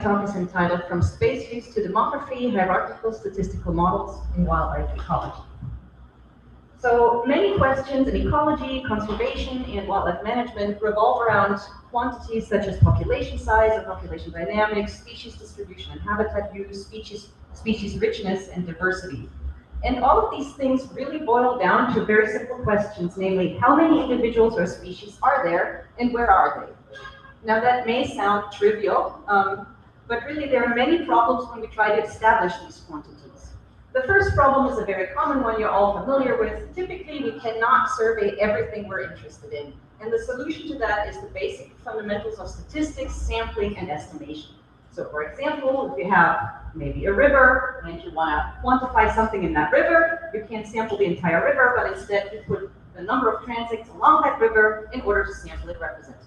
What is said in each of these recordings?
talk is entitled From Space Use to Demography, Hierarchical Statistical Models in Wildlife Ecology. So many questions in ecology, conservation, and wildlife management revolve around quantities such as population size or population dynamics, species distribution and habitat use, species richness, and diversity. And all of these things really boil down to very simple questions, namely, how many individuals or species are there, and where are they? Now that may sound trivial, but really there are many problems when we try to establish these quantities. The first problem is a very common one you're all familiar with. Typically, we cannot survey everything we're interested in. And the solution to that is the basic fundamentals of statistics, sampling, and estimation. So for example, if you have maybe a river and you want to quantify something in that river, you can't sample the entire river, but instead you put the number of transects along that river in order to sample it representatively.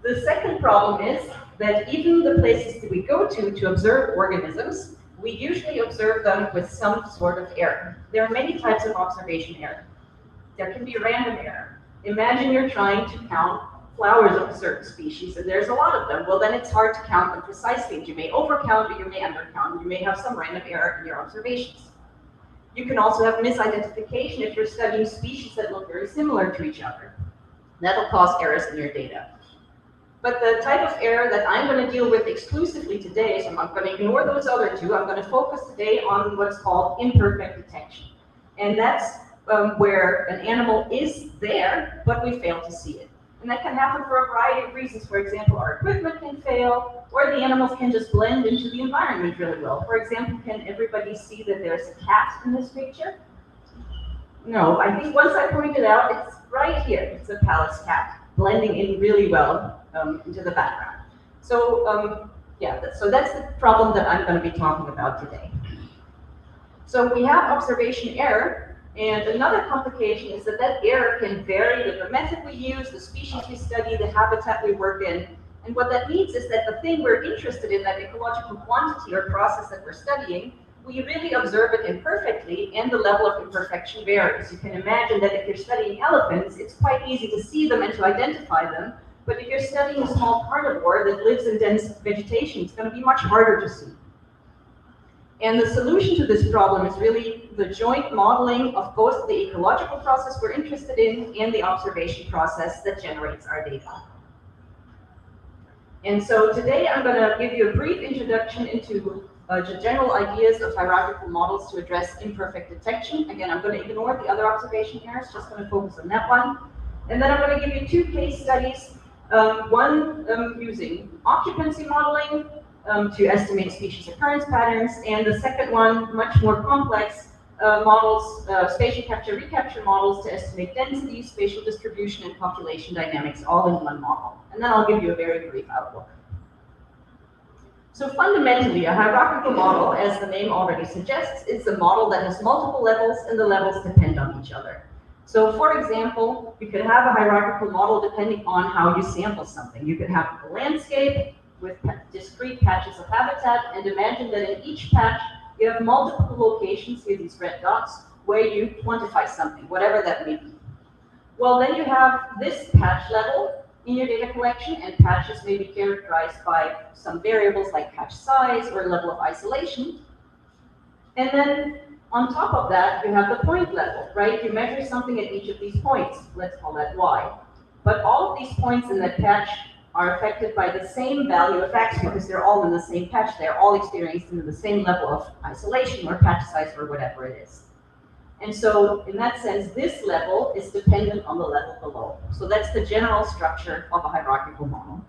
The second problem is that even the places that we go to observe organisms, we usually observe them with some sort of error. There are many types of observation error. There can be random error. Imagine you're trying to count flowers of a certain species, and there's a lot of them. Well, then it's hard to count them precisely. You may overcount, or you may undercount. You may have some random error in your observations. You can also have misidentification if you're studying species that look very similar to each other. That'll cause errors in your data. But the type of error that I'm going to deal with exclusively today, so I'm going to ignore those other two, I'm going to focus today on what's called imperfect detection. And that's where an animal is there, but we fail to see it. And that can happen for a variety of reasons. For example, our equipment can fail, or the animals can just blend into the environment really well. For example, can everybody see that there's a cat in this picture? No, I think once I pointed out, it's right here. It's a Pallas cat, blending in really well into the background. So so that's the problem that I'm going to be talking about today. So we have observation error, and another complication is that that error can vary with the method we use, the species we study, the habitat we work in. And what that means is that the thing we're interested in, that ecological quantity or process that we're studying, we really observe it imperfectly, and the level of imperfection varies. You can imagine that if you're studying elephants, it's quite easy to see them and to identify them. But if you're studying a small carnivore that lives in dense vegetation, it's going to be much harder to see. And the solution to this problem is really the joint modeling of both the ecological process we're interested in and the observation process that generates our data. And so today I'm going to give you a brief introduction into the general ideas of hierarchical models to address imperfect detection. Again, I'm going to ignore the other observation errors, just going to focus on that one. And then I'm going to give you two case studies. One using occupancy modeling to estimate species occurrence patterns, and the second one, much more complex, models, spatial capture recapture models to estimate density, spatial distribution, and population dynamics all in one model. And then I'll give you a very brief outlook. So fundamentally, a hierarchical model, as the name already suggests, is a model that has multiple levels, and the levels depend on each other. So for example, you could have a hierarchical model depending on how you sample something. You could have a landscape with discrete patches of habitat, and imagine that in each patch you have multiple locations, here these red dots, where you quantify something, whatever that may be. Well, then you have this patch level in your data collection, and patches may be characterized by some variables like patch size or level of isolation. And then on top of that, you have the point level, right? You measure something at each of these points. Let's call that y. But all of these points in that patch are affected by the same value of x because they're all in the same patch. They're all experiencing the same level of isolation or patch size or whatever it is. And so in that sense, this level is dependent on the level below. So that's the general structure of a hierarchical model.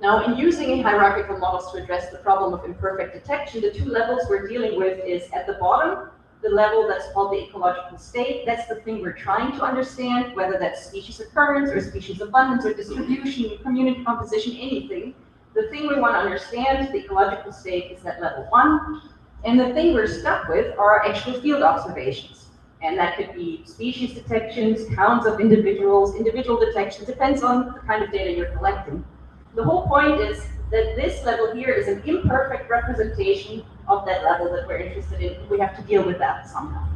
Now, in using hierarchical models to address the problem of imperfect detection, the two levels we're dealing with is at the bottom, the level that's called the ecological state. That's the thing we're trying to understand, whether that's species occurrence or species abundance or distribution, community composition, anything. The thing we want to understand, the ecological state, is at level 1. And the thing we're stuck with are actual field observations. And that could be species detections, counts of individuals, individual detection, depends on the kind of data you're collecting. The whole point is that this level here is an imperfect representation of that level that we're interested in. We have to deal with that somehow.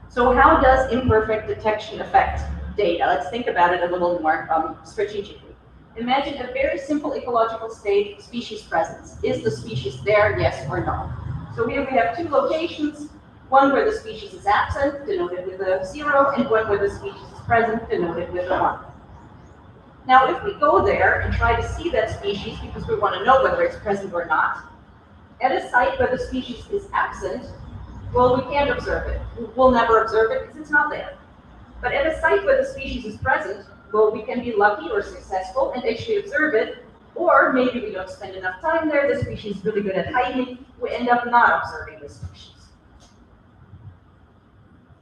So how does imperfect detection affect data? Let's think about it a little more strategically. Imagine a very simple ecological state, species presence. Is the species there, yes or no? So here we have two locations, one where the species is absent, denoted with a 0, and one where the species is present, denoted with a 1. Now, if we go there and try to see that species, because we want to know whether it's present or not, at a site where the species is absent, well, we can't observe it. We'll never observe it because it's not there. But at a site where the species is present, well, we can be lucky or successful and actually observe it, or maybe we don't spend enough time there, the species is really good at hiding, we end up not observing the species.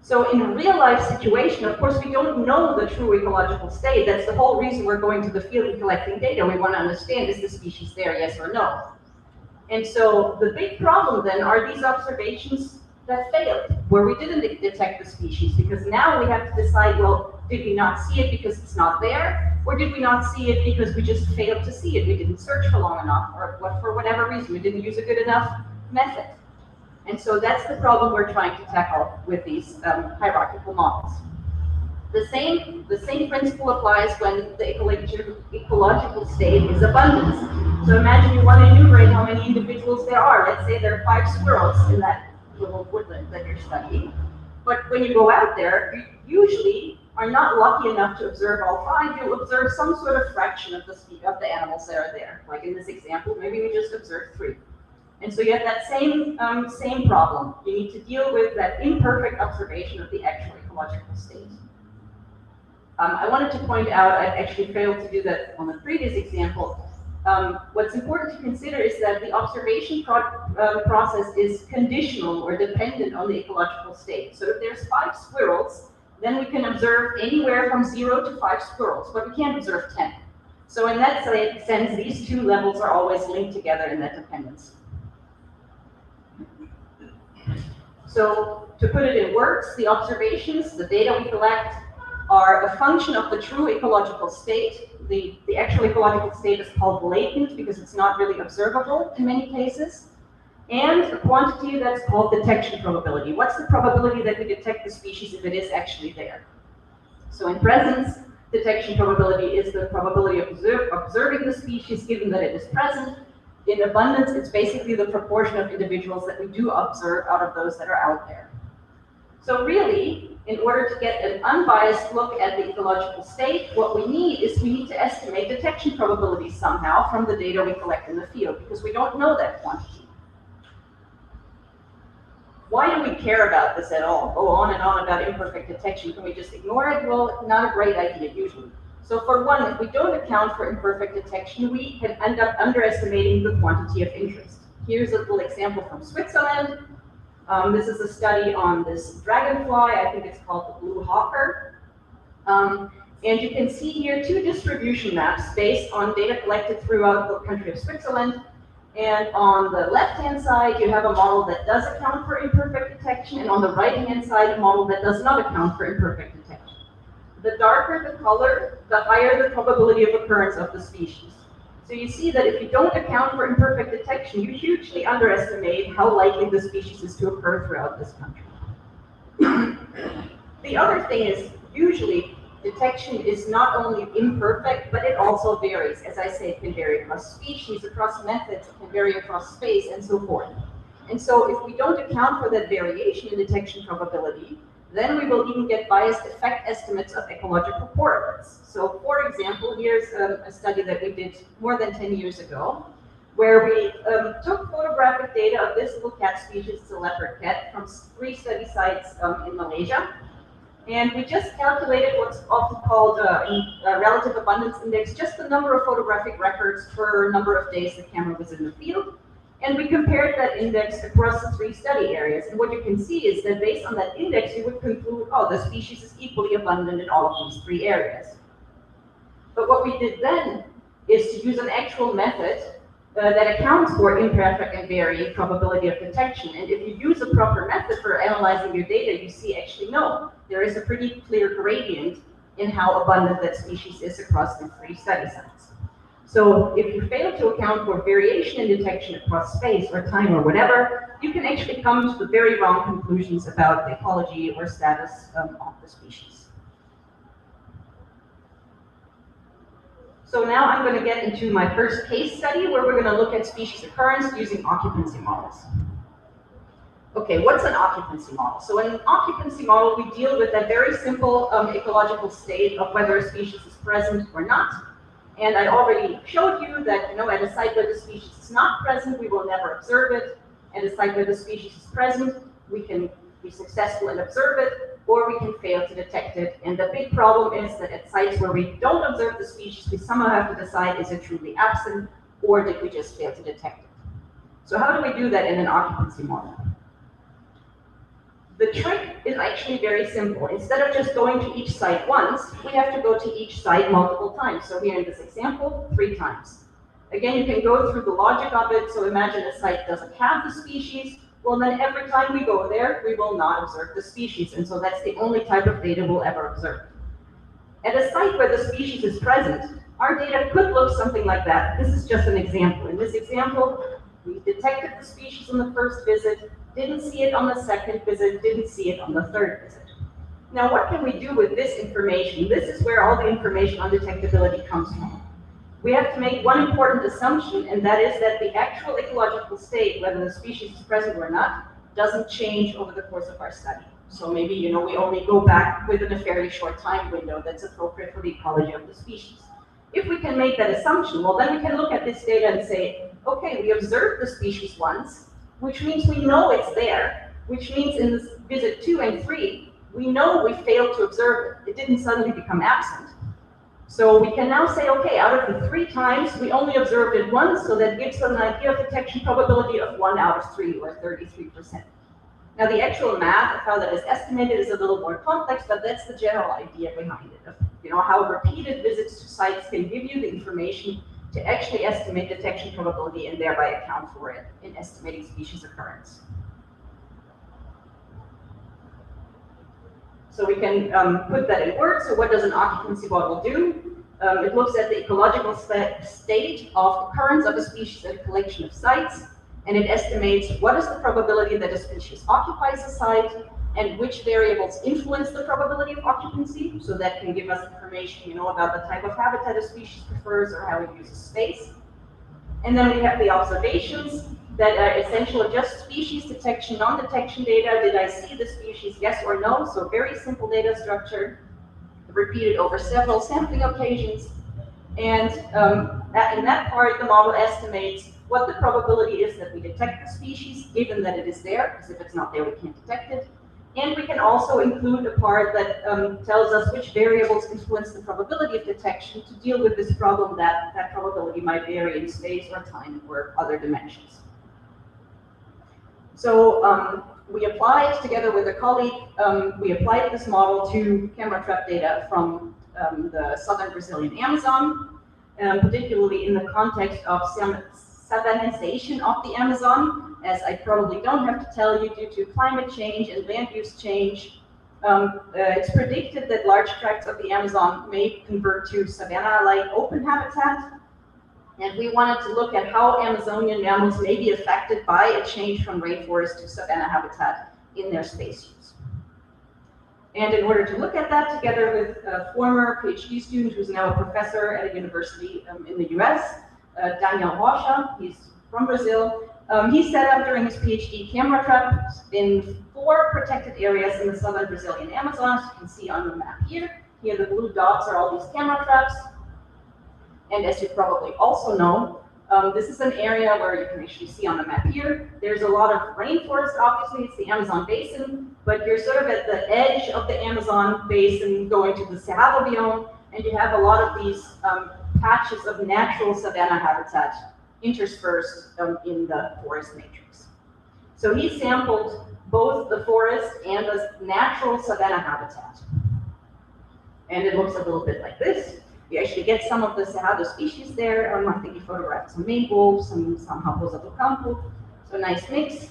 So in a real life situation, of course, we don't know the true ecological state. That's the whole reason we're going to the field and collecting data. We want to understand, is the species there, yes or no? And so the big problem then are these observations that failed, where we didn't detect the species, because now we have to decide, well, did we not see it because it's not there, or did we not see it because we just failed to see it, we didn't search for long enough, or for whatever reason, we didn't use a good enough method. And so that's the problem we're trying to tackle with these hierarchical models. The same principle applies when the ecological state is abundance. So imagine you want to enumerate how many individuals there are. Let's say there are 5 squirrels in that little woodland that you're studying. But when you go out there, you usually are not lucky enough to observe all 5. You'll observe some sort of fraction of the animals that are there. Like in this example, maybe we just observed 3. And so you have that same problem. You need to deal with that imperfect observation of the actual ecological state. I wanted to point out, I actually failed to do that on the previous example. What's important to consider is that the observation process is conditional or dependent on the ecological state. So if there's 5 squirrels, then we can observe anywhere from 0 to 5 squirrels, but we can't observe 10. So in that sense, these two levels are always linked together in that dependence. So to put it in words, the observations, the data we collect, are a function of the true ecological state. The actual ecological state is called latent because it's not really observable in many cases. And a quantity that's called detection probability. What's the probability that we detect the species if it is actually there? So in presence, detection probability is the probability of observing the species given that it is present. In abundance, it's basically the proportion of individuals that we do observe out of those that are out there. So really, in order to get an unbiased look at the ecological state, what we need to estimate detection probabilities somehow from the data we collect in the field, because we don't know that quantity. Why do we care about this at all? Go on and on about imperfect detection. Can we just ignore it? Well, not a great idea usually. So for one, if we don't account for imperfect detection, we can end up underestimating the quantity of interest. Here's a little example from Switzerland. This is a study on this dragonfly. I think it's called the blue hawker. And you can see here 2 distribution maps based on data collected throughout the country of Switzerland. And on the left-hand side, you have a model that does account for imperfect detection, and on the right-hand side, a model that does not account for imperfect detection. The darker the color, the higher the probability of occurrence of the species. So you see that if you don't account for imperfect detection, you hugely underestimate how likely the species is to occur throughout this country. The other thing is, usually, detection is not only imperfect, but it also varies. As I say, it can vary across species, across methods, it can vary across space, and so forth. And so if we don't account for that variation in detection probability, then we will even get biased effect estimates of ecological correlates. So for example, here's a study that we did more than 10 years ago, where we took photographic data of this little cat species, it's a leopard cat, from 3 study sites in Malaysia. And we just calculated what's often called a relative abundance index, just the number of photographic records per number of days the camera was in the field. And we compared that index across the 3 study areas. And what you can see is that based on that index, you would conclude, oh, the species is equally abundant in all of these 3 areas. But what we did then is to use an actual method that accounts for imperfect and varying probability of detection. And if you use a proper method for analyzing your data, you see actually no, there is a pretty clear gradient in how abundant that species is across the 3 study sites. So if you fail to account for variation in detection across space or time or whatever, you can actually come to the very wrong conclusions about the ecology or status of the species. So now I'm going to get into my first case study where we're going to look at species occurrence using occupancy models. Okay, what's an occupancy model? So in an occupancy model, we deal with that very simple ecological state of whether a species is present or not. And I already showed you that, at a site where the species is not present, we will never observe it. At a site where the species is present, we can be successful and observe it, or we can fail to detect it. And the big problem is that at sites where we don't observe the species, we somehow have to decide, is it truly absent, or did we just fail to detect it? So how do we do that in an occupancy model? The trick is actually very simple. Instead of just going to each site once, we have to go to each site multiple times. So here in this example, 3 times. Again, you can go through the logic of it. So imagine a site doesn't have the species. Well, then every time we go there, we will not observe the species. And so that's the only type of data we'll ever observe. At a site where the species is present, our data could look something like that. This is just an example. In this example, we detected the species on the first visit, didn't see it on the second visit, didn't see it on the third visit. Now, what can we do with this information? This is where all the information on detectability comes from. We have to make one important assumption, and that is that the actual ecological state, whether the species is present or not, doesn't change over the course of our study. So maybe, we only go back within a fairly short time window that's appropriate for the ecology of the species. If we can make that assumption, well, then we can look at this data and say, okay, we observed the species once, which means we know it's there, which means in this visit 2 and 3, we know we failed to observe it. It didn't suddenly become absent. So we can now say, okay, out of the 3 times, we only observed it once, so that gives us an idea of detection probability of 1 out of 3, or 33%. Now the actual math of how that is estimated is a little more complex, but that's the general idea behind it, of how repeated visits to sites can give you the information to actually estimate detection probability and thereby account for it in estimating species occurrence. So we can put that in words. So what does an occupancy model do? It looks at the ecological state of occurrence of a species at a collection of sites, and it estimates what is the probability that a species occupies a site and which variables influence the probability of occupancy. So that can give us information, about the type of habitat a species prefers or how it uses space. And then we have the observations that are essential, just species detection, non-detection data. Did I see the species, yes or no? So very simple data structure, repeated over several sampling occasions. And in that part, the model estimates what the probability is that we detect the species, given that it is there, because if it's not there, we can't detect it. And we can also include a part that tells us which variables influence the probability of detection to deal with this problem that probability might vary in space or time or other dimensions. So we applied, together with a colleague, we applied this model to camera trap data from the southern Brazilian Amazon, particularly in the context of savanization of the Amazon. As I probably don't have to tell you, due to climate change and land use change, it's predicted that large tracts of the Amazon may convert to savanna-like open habitat. And we wanted to look at how Amazonian mammals may be affected by a change from rainforest to savanna habitat in their space use. And in order to look at that, together with a former PhD student who's now a professor at a university in the US, Daniel Rocha, he's from Brazil, he set up during his PhD camera traps in 4 protected areas in the southern Brazilian Amazon, as you can see on the map here. Here the blue dots are all these camera traps. And as you probably also know, this is an area where you can actually see on the map here, there's a lot of rainforest. Obviously, it's the Amazon basin, but you're sort of at the edge of the Amazon basin going to the Cerrado biome, and you have a lot of these patches of natural savanna habitat interspersed in the forest matrix. So he sampled both the forest and the natural savanna habitat. And it looks a little bit like this. You actually get some of the Cerrado species there. I think he photographed some Maine wolves, some Raposa do Campo, so nice mix.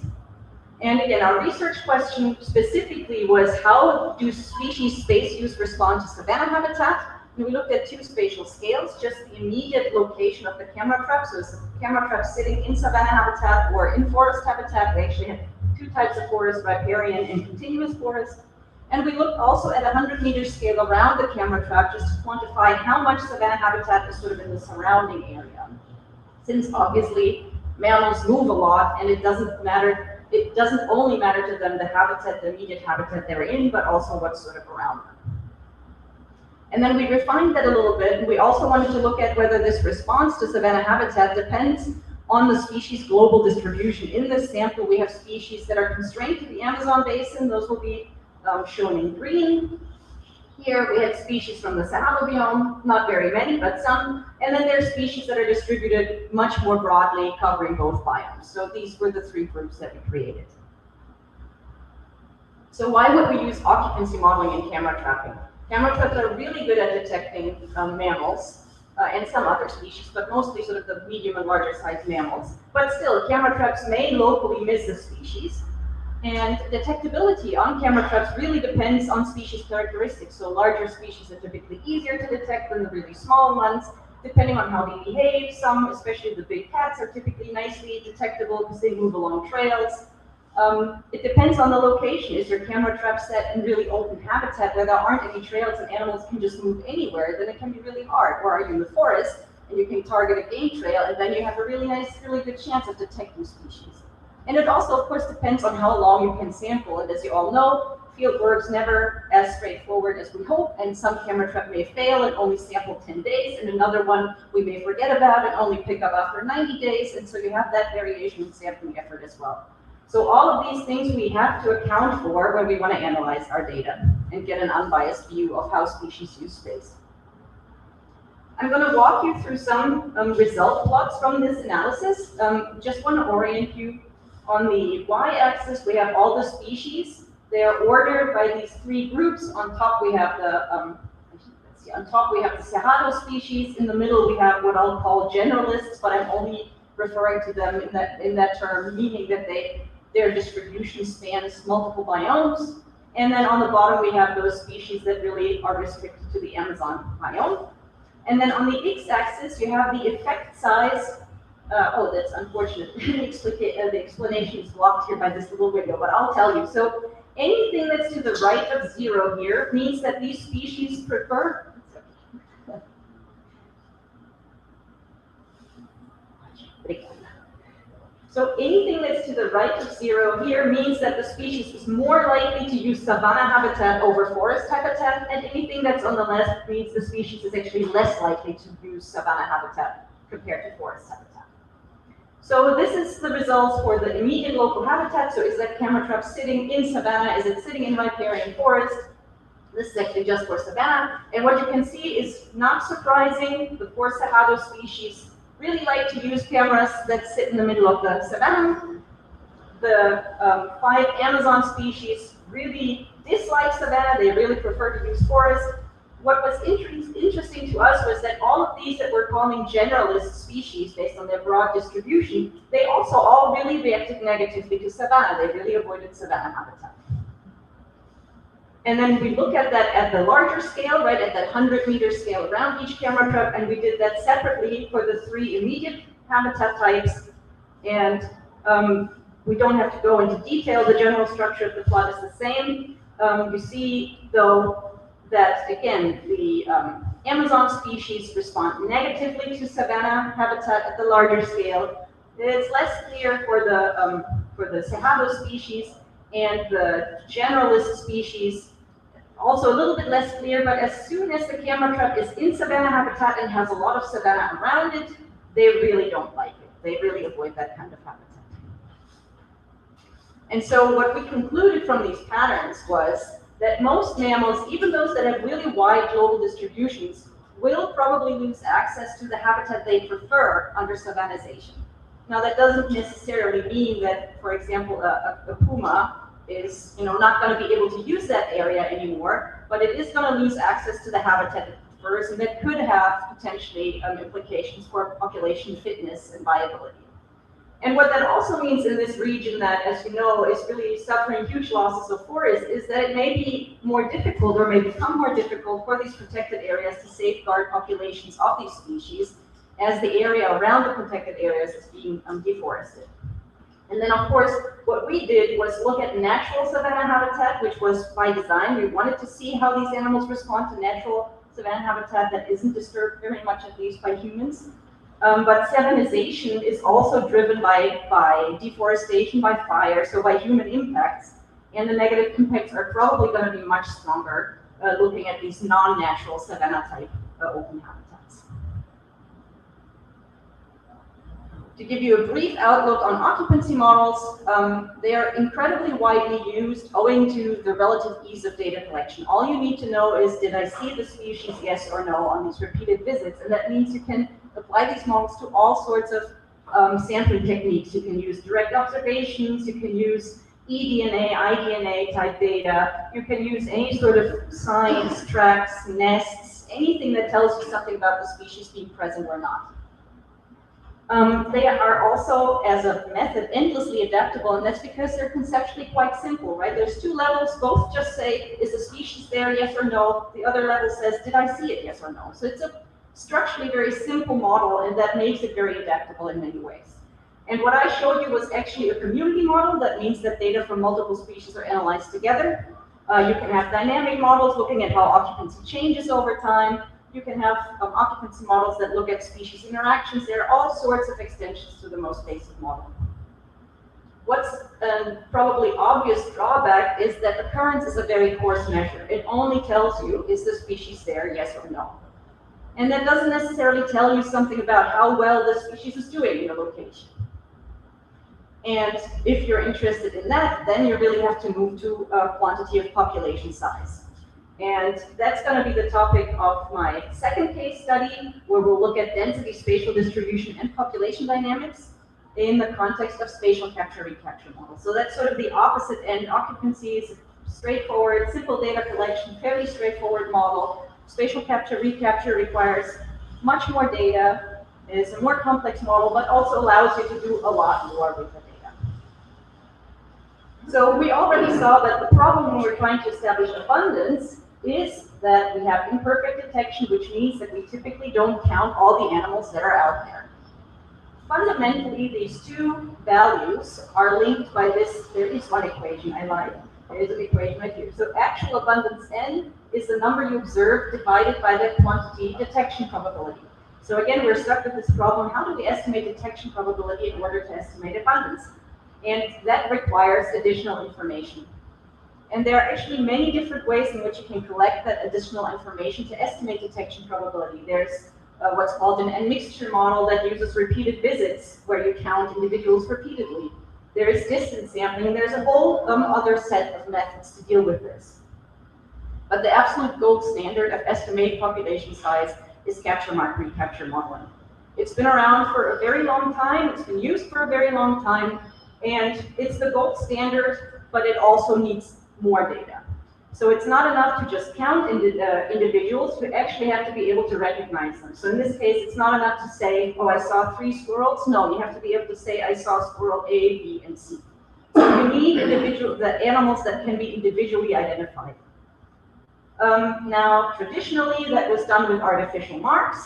And again, our research question specifically was, how do species space use respond to savanna habitat? And we looked at 2 spatial scales, just the immediate location of the camera trap. So it's a camera trap sitting in savanna habitat or in forest habitat. We actually had 2 types of forest, riparian and continuous forest. And we looked also at a 100-meter scale around the camera trap just to quantify how much savanna habitat is sort of in the surrounding area. Since obviously mammals move a lot, and it doesn't only matter to them the habitat, the immediate habitat they're in, but also what's sort of around them. And then we refined that a little bit, and we also wanted to look at whether this response to savanna habitat depends on the species' global distribution. In this sample, we have species that are constrained to the Amazon basin. Those will be shown in green. Here we had species from the Sahara biome, not very many, but some. And then there are species that are distributed much more broadly, covering both biomes. So these were the three groups that we created. So why would we use occupancy modeling in camera trapping? Camera traps are really good at detecting mammals and some other species, but mostly sort of the medium and larger sized mammals. But still, camera traps may locally miss a species. And detectability on camera traps really depends on species characteristics. So larger species are typically easier to detect than the really small ones, depending on how they behave. Some, especially the big cats, are typically nicely detectable because they move along trails. It depends on the location. Is your camera trap set in really open habitat where there aren't any trails and animals can just move anywhere? Then it can be really hard. Or are you in the forest and you can target a game trail, and then you have a really good chance of detecting species. And it also, of course, depends on how long you can sample. And as you all know, field work's never as straightforward as we hope, and some camera trap may fail and only sample 10 days, and another one we may forget about and only pick up after 90 days, and so you have that variation in sampling effort as well. So all of these things we have to account for when we want to analyze our data and get an unbiased view of how species use space. I'm going to walk you through some result plots from this analysis. Just want to orient you. On the y-axis, we have all the species. They are ordered by these three groups. On top, we have the Cerrado species. In the middle, we have what I'll call generalists, but I'm only referring to them in that term, meaning that their distribution spans multiple biomes. And then on the bottom, we have those species that really are restricted to the Amazon biome. And then on the x-axis, you have the effect size. Oh, that's unfortunate. The explanation is blocked here by this little window, but I'll tell you. So anything that's to the right of 0 here means that these species prefer. So anything that's to the right of 0 here means that the species is more likely to use savanna habitat over forest habitat, and anything that's on the left means the species is actually less likely to use savanna habitat compared to forest habitat. So this is the results for the immediate local habitat. So is that camera trap sitting in savanna? Is it sitting in riparian forest? This is actually just for savanna. And what you can see is not surprising. The 4 Cerrado species really like to use cameras that sit in the middle of the savanna. The 5 Amazon species really dislike savanna. They really prefer to use forest. What was interesting to us was that all of these that we're calling generalist species based on their broad distribution, they also all really reacted negatively to savanna. They really avoided savanna habitat. And then we look at that at the larger scale, right, at that 100-meter scale around each camera trap, and we did that separately for the 3 immediate habitat types. And we don't have to go into detail. The general structure of the plot is the same. You see, though, that, again, the Amazon species respond negatively to savanna habitat at the larger scale. It's less clear for the Cerrado species, and the generalist species also a little bit less clear, but as soon as the camera trap is in savanna habitat and has a lot of savanna around it, they really don't like it. They really avoid that kind of habitat. And so what we concluded from these patterns was that most mammals, even those that have really wide global distributions, will probably lose access to the habitat they prefer under savannization. Now, that doesn't necessarily mean that, for example, a puma is not going to be able to use that area anymore, but it is going to lose access to the habitat it prefers, and that could have potentially implications for population fitness and viability. And what that also means in this region that, as you know, is really suffering huge losses of forest is that it may be more difficult or may become more difficult for these protected areas to safeguard populations of these species as the area around the protected areas is being deforested. And then, of course, what we did was look at natural savanna habitat, which was by design. We wanted to see how these animals respond to natural savanna habitat that isn't disturbed very much, at least by humans. But savannization is also driven by deforestation, by fire, so by human impacts. And the negative impacts are probably going to be much stronger looking at these non-natural savanna-type open habitats. To give you a brief outlook on occupancy models, they are incredibly widely used owing to the relative ease of data collection. All you need to know is, did I see the species, yes or no, on these repeated visits? And that means you can apply these models to all sorts of sampling techniques. You can use direct observations, you can use eDNA, iDNA type data, you can use any sort of signs, tracks, nests, anything that tells you something about the species being present or not. They are also, as a method, endlessly adaptable, and that's because they're conceptually quite simple, right? There's two levels, both just say, is the species there, yes or no? The other level says, did I see it, yes or no? So it's a structurally very simple model, and that makes it very adaptable in many ways. And what I showed you was actually a community model. That means that data from multiple species are analyzed together. You can have dynamic models looking at how occupancy changes over time. You can have occupancy models that look at species interactions. There are all sorts of extensions to the most basic model. What's a probably obvious drawback is that occurrence is a very coarse measure. It only tells you, is the species there, yes or no? And that doesn't necessarily tell you something about how well the species is doing in a location. And if you're interested in that, then you really have to move to a quantity of population size. And that's going to be the topic of my second case study, where we'll look at density, spatial distribution, and population dynamics in the context of spatial capture-recapture models. So that's sort of the opposite end. Occupancy is straightforward, simple data collection, fairly straightforward model. Spatial capture-recapture requires much more data. It is a more complex model, but also allows you to do a lot more with the data. So we already saw that the problem when we're trying to establish abundance is that we have imperfect detection, which means that we typically don't count all the animals that are out there. Fundamentally, these two values are linked by this. There is one equation, I lied. There is an equation right here. So actual abundance N is the number you observe divided by the quantity detection probability. So again, we're stuck with this problem. How do we estimate detection probability in order to estimate abundance? And that requires additional information. And there are actually many different ways in which you can collect that additional information to estimate detection probability. There's what's called an N-mixture model that uses repeated visits, where you count individuals repeatedly. There is distance sampling, and there's a whole other set of methods to deal with this. But the absolute gold standard of estimating population size is capture-mark-recapture modeling. It's been around for a very long time, it's been used for a very long time, and it's the gold standard, but it also needs more data. So it's not enough to just count individuals, you actually have to be able to recognize them. So in this case, it's not enough to say, oh, I saw 3 squirrels. No, you have to be able to say, I saw squirrel A, B, and C. So you need the animals that can be individually identified. Now, traditionally, that was done with artificial marks.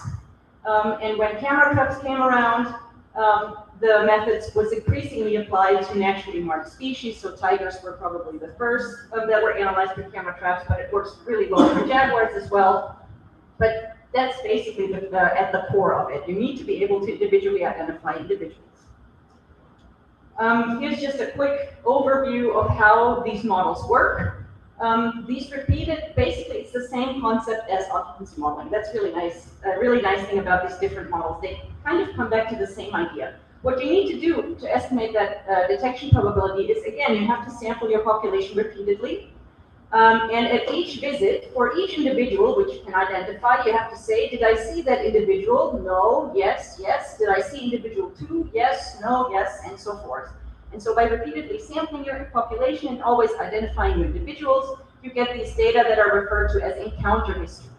And when camera traps came around, the methods was increasingly applied to naturally marked species. So tigers were probably the first that were analyzed with camera traps, but it works really well for jaguars as well. But that's basically at the core of it. You need to be able to individually identify individuals. Here's just a quick overview of how these models work. These repeated, basically it's the same concept as occupancy modeling. That's really nice. A really nice thing about these different models. They kind of come back to the same idea. What you need to do to estimate that detection probability is, again, you have to sample your population repeatedly. And at each visit, for each individual, which you can identify, you have to say, did I see that individual? No, yes, yes. Did I see individual 2? Yes, no, yes, and so forth. And so by repeatedly sampling your population and always identifying your individuals, you get these data that are referred to as encounter histories.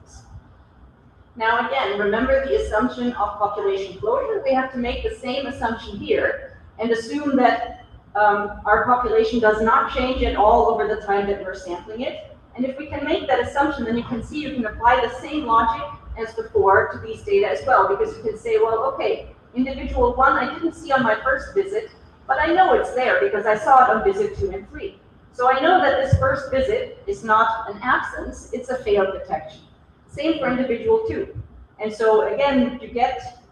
Now again, remember the assumption of population closure. We have to make the same assumption here and assume that our population does not change at all over the time that we're sampling it. And if we can make that assumption, then you can see you can apply the same logic as before to these data as well, because you can say, well, okay, individual 1 I didn't see on my first visit, but I know it's there because I saw it on visit 2 and 3. So I know that this first visit is not an absence, it's a failed detection. Same for individual 2. And so again, you get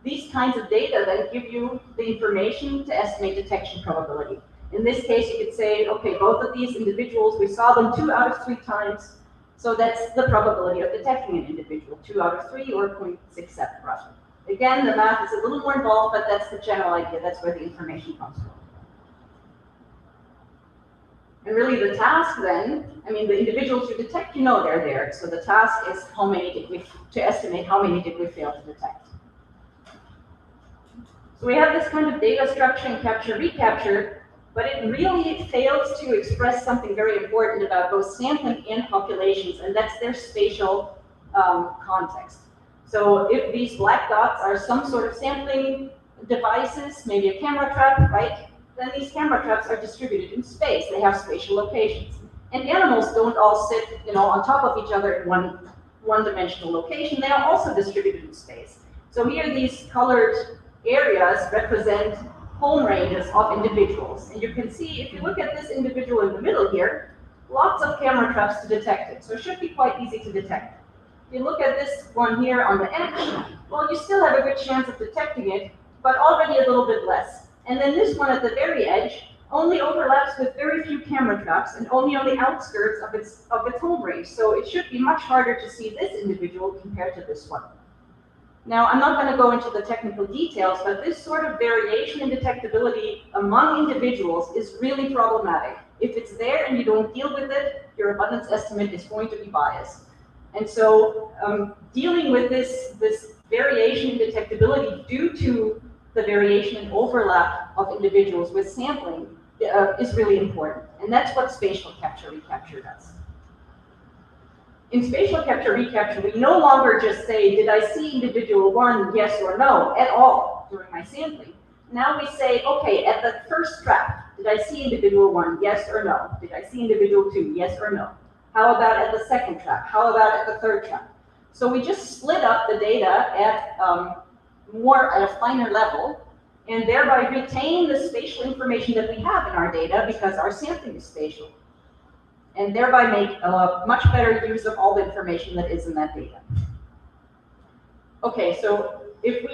these kinds of data that give you the information to estimate detection probability. In this case, you could say, okay, both of these individuals, we saw them 2 out of 3 times, so that's the probability of detecting an individual, 2 out of 3 or 0.67 roughly. Again, the math is a little more involved, but that's the general idea, that's where the information comes from. And really the task then, I mean, the individuals you detect, you know they're there, so the task is to estimate how many did we fail to detect. So we have this kind of data structure and capture-recapture, but it really fails to express something very important about both sampling and populations, and that's their spatial context. So if these black dots are some sort of sampling devices, maybe a camera trap, right? Then these camera traps are distributed in space. They have spatial locations. And animals don't all sit, on top of each other in one-dimensional location. They are also distributed in space. So here these colored areas represent home ranges of individuals. And you can see, if you look at this individual in the middle here, lots of camera traps to detect it. So it should be quite easy to detect. If you look at this one here on the edge, well, you still have a good chance of detecting it, but already a little bit less. And then this one at the very edge only overlaps with very few camera traps and only on the outskirts of its home range. So it should be much harder to see this individual compared to this one. Now, I'm not going to go into the technical details, but this sort of variation in detectability among individuals is really problematic. If it's there and you don't deal with it, your abundance estimate is going to be biased. And so dealing with this variation in detectability due to the variation in overlap of individuals with sampling is really important. And that's what spatial capture-recapture does. In spatial capture-recapture, we no longer just say, did I see individual 1, yes or no, at all during my sampling. Now we say, okay, at the first trap, did I see individual 1, yes or no? Did I see individual 2, yes or no? How about at the second trap? How about at the third trap? So we just split up the data at a finer level, and thereby retain the spatial information that we have in our data because our sampling is spatial, and thereby make a much better use of all the information that is in that data. Okay, so if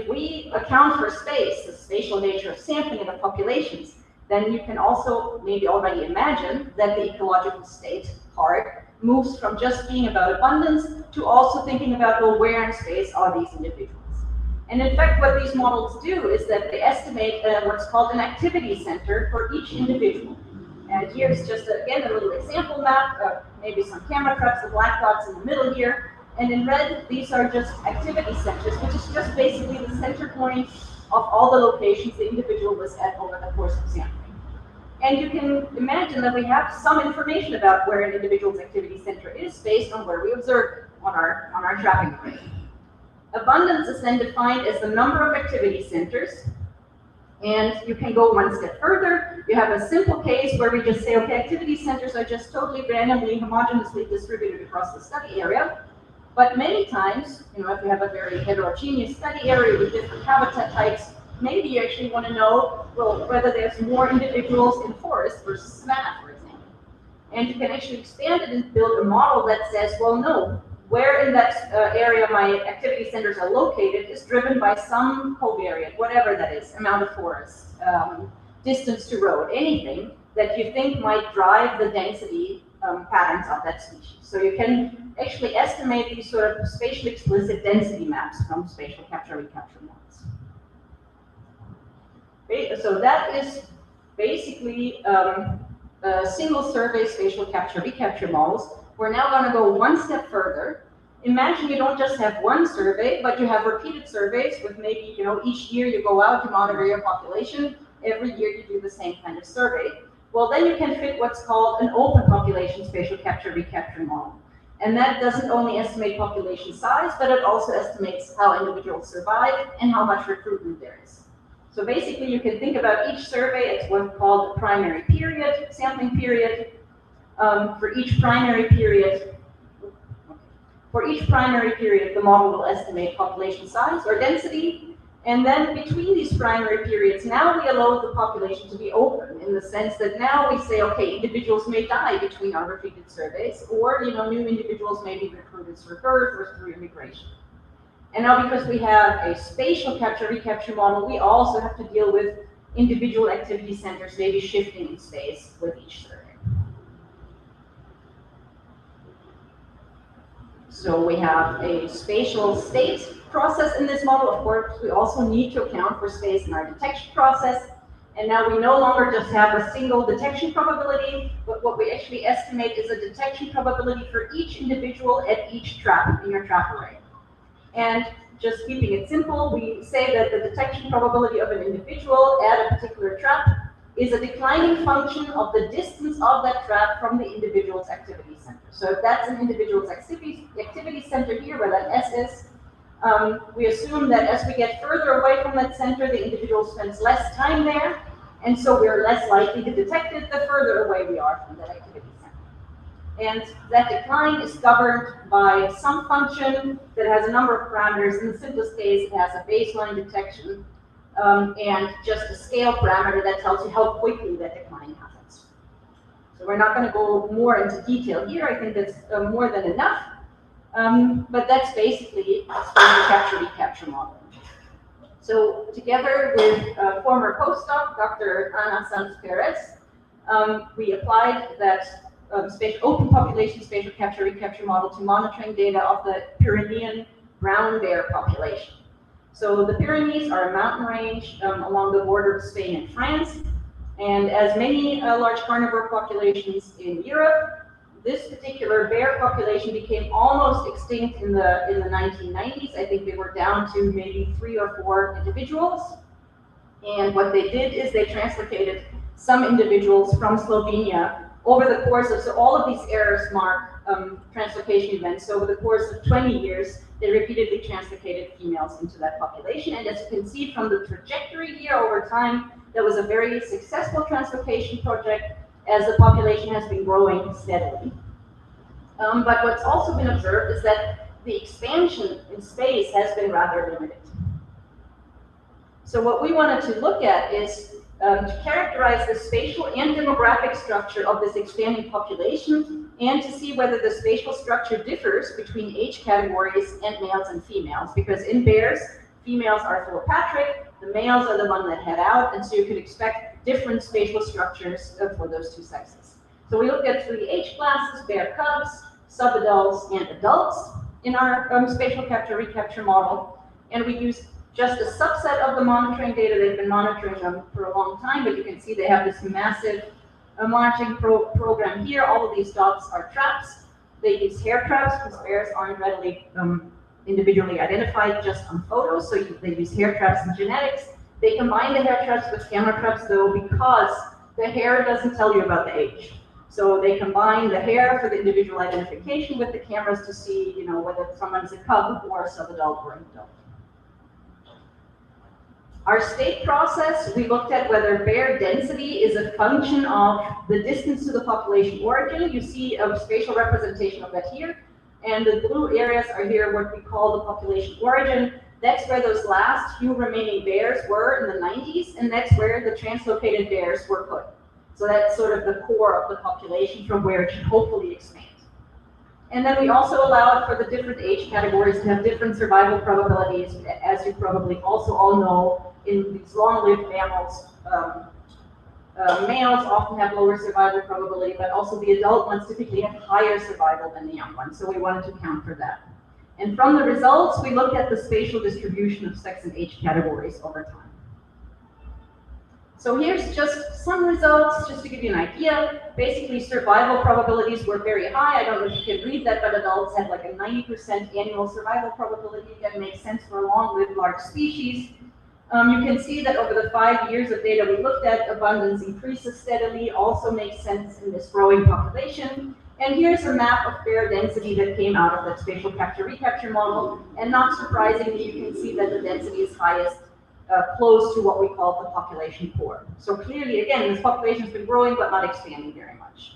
we account for space, the spatial nature of sampling in the populations, then you can also maybe already imagine that the ecological state part moves from just being about abundance to also thinking about, well, where in space are these individuals? And in fact, what these models do is that they estimate what's called an activity center for each individual. And here's just, again, a little example map, maybe some camera traps, the black dots in the middle here. And in red, these are just activity centers, which is just basically the center point of all the locations the individual was at over the course of sampling. And you can imagine that we have some information about where an individual's activity center is based on where we observe it on our trapping array. Abundance is then defined as the number of activity centers. And you can go one step further. You have a simple case where we just say, okay, activity centers are just totally randomly, homogeneously distributed across the study area. But many times, if you have a very heterogeneous study area with different habitat types, maybe you actually want to know, well, whether there's more individuals in forest versus savanna, for example. And you can actually expand it and build a model that says, well, no, where in that area my activity centers are located is driven by some covariate, whatever that is, amount of forest, distance to road, anything that you think might drive the density patterns of that species. So you can actually estimate these sort of spatially explicit density maps from spatial capture-recapture models. So that is basically single survey spatial capture-recapture models. We're now going to go one step further. Imagine you don't just have one survey, but you have repeated surveys with maybe, each year you go out, you monitor your population, every year you do the same kind of survey. Well, then you can fit what's called an open population spatial capture-recapture model. And that doesn't only estimate population size, but it also estimates how individuals survive and how much recruitment there is. So basically, you can think about each survey as what's called a primary period, sampling period. For each primary period, the model will estimate population size or density, And then between these primary periods, now we allow the population to be open in the sense that now we say, okay, individuals may die between our repeated surveys, or new individuals may be recruited through birth or through immigration. And now because we have a spatial capture-recapture model, we also have to deal with individual activity centers maybe shifting in space with each survey. So we have a spatial state process in this model. Of course, we also need to account for space in our detection process. And now we no longer just have a single detection probability, but what we actually estimate is a detection probability for each individual at each trap in your trap array. And just keeping it simple, we say that the detection probability of an individual at a particular trap is a declining function of the distance of that trap from the individual's activity center. So if that's an individual's activity center here, where that S is, we assume that as we get further away from that center, the individual spends less time there, and so we're less likely to detect it the further away we are from that activity center. And that decline is governed by some function that has a number of parameters. In the simplest case, it has a baseline detection and just a scale parameter that tells you how quickly that decline happens. So we're not going to go more into detail here. I think that's more than enough. But that's basically a spatial capture-recapture model. So together with former postdoc, Dr. Ana Sanz Perez, we applied that open population spatial capture-recapture model to monitoring data of the Pyrenean brown bear population. So the Pyrenees are a mountain range along the border of Spain and France, and as many large carnivore populations in Europe, this particular bear population became almost extinct in the 1990s. I think they were down to maybe 3 or 4 individuals. And what they did is they translocated some individuals from Slovenia over the course of, so all of these errors mark translocation events. So over the course of 20 years, they repeatedly translocated females into that population. And as you can see from the trajectory here over time, that was a very successful translocation project as the population has been growing steadily. But what's also been observed is that the expansion in space has been rather limited. So what we wanted to look at is to characterize the spatial and demographic structure of this expanding population and to see whether the spatial structure differs between age categories and males and females. Because in bears, females are phillopatric, the males are the one that head out, and so you could expect different spatial structures for those two sexes. So we looked at 3 age classes: bear cubs, subadults, and adults in our spatial capture-recapture model, and we used just a subset of the monitoring data. They've been monitoring them for a long time, but you can see they have this massive monitoring program here. All of these dots are traps. They use hair traps because bears aren't readily individually identified just on photos, so they use hair traps and genetics. They combine the hair traps with camera traps though because the hair doesn't tell you about the age. So they combine the hair for the individual identification with the cameras to see, whether someone's a cub or a subadult or an adult. Our state process, we looked at whether bear density is a function of the distance to the population origin. You see a spatial representation of that here. And the blue areas are here what we call the population origin. That's where those last few remaining bears were in the 90s, and that's where the translocated bears were put. So that's sort of the core of the population from where it should hopefully expand. And then we also allowed for the different age categories to have different survival probabilities. As you probably also all know, in these long-lived mammals, males often have lower survival probability, but also the adult ones typically have higher survival than the young ones, so we wanted to account for that. And from the results, we looked at the spatial distribution of sex and age categories over time. So here's just some results, just to give you an idea. Basically, survival probabilities were very high. I don't know if you can read that, but adults had like a 90% annual survival probability. That makes sense for a long-lived large species. You can see that over the 5 years of data we looked at, abundance increases steadily, also makes sense in this growing population. And here's a map of bear density that came out of that spatial capture-recapture model. And not surprisingly, you can see that the density is highest close to what we call the population core. So clearly, again, this population has been growing but not expanding very much.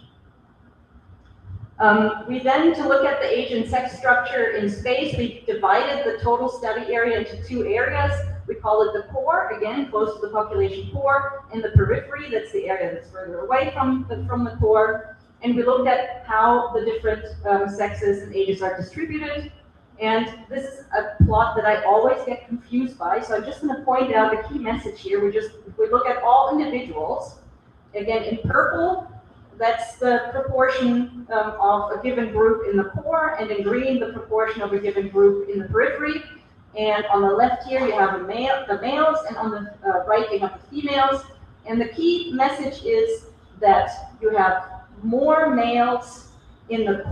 We then, to look at the age and sex structure in space, we divided the total study area into two areas. We call it the core, again, close to the population core, and the periphery, that's the area that's further away from the core. And we looked at how the different sexes and ages are distributed. And this is a plot that I always get confused by, so I'm just going to point out the key message here. If we look at all individuals, again, in purple, that's the proportion of a given group in the core, and in green, the proportion of a given group in the periphery. And on the left here, you have the males, and on the right, you have the females. And the key message is that you have more males in the